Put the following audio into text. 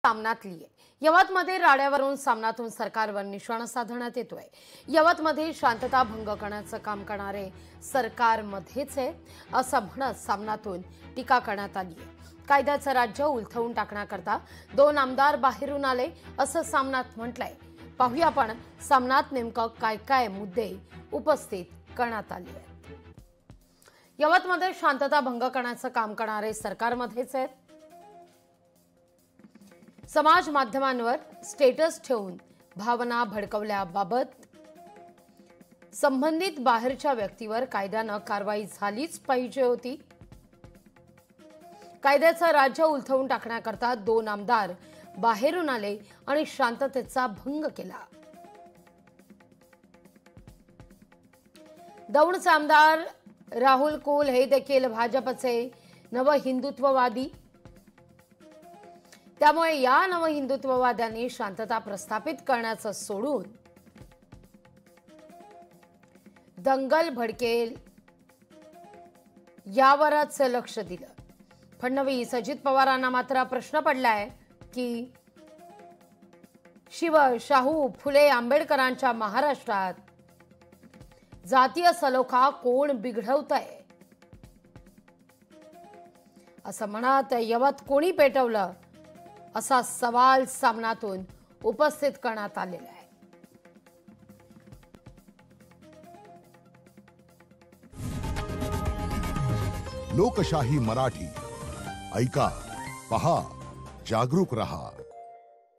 सामनातली आहे। यवतमध्ये राड्यावरून सामनातून सरकारवर निशाणा साधण्यात येतोय। यवतमध्ये शांतता भंग करण्याचं काम करणारे सरकारमध्येच आहे असं म्हणत सामनातून टीका करण्यात आली आहे। कायद्याचं राज्य उलथवून टाकण्याकरता 2 आमदार बाहेरून आले असं सामनात म्हटलंय। पाहूया आपण सामनात नेमकं काय काय मुद्दे उपस्थित करण्यात आले आहेत। यवतमध्ये शांतता भंग करण्याचं काम करणारे सरकारमध्येच आहेत। समाज माध्यमांवर स्टेटस ठेवून भावना भडकवल्याबाबत संबंधित बाहेरच्या व्यक्तीवर कायद्यानं कारवाई झालीच पाहिजे होती। कायद्याचं राज्य उलथवून टाकण्याकरता 2 आमदार बाहेरून आले आणि शांततेचा भंग केला। दौंडचे आमदार राहुल कुल हे देखील भाजपचे नवहिंदुत्ववादी, त्यामुळे या नवहिंदुत्ववाद्यांनी शांतता प्रस्थापित करण्याचं सोडून दंगल भडकेल यावरच लक्ष दिलं। फडणवीस अजित पवारांना मात्र प्रश्न पडलाय की शिव शाहू फुले आंबेडकरांच्या महाराष्ट्रात जातीय सलोखा कोण बिघडवतंय असं म्हणत यवत कोणी पेटवलं असा सवाल सामनातून उपस्थित करण्यात आलेला आहे। लोकशाही मराठी ऐका, पहा, जागरूक रहा।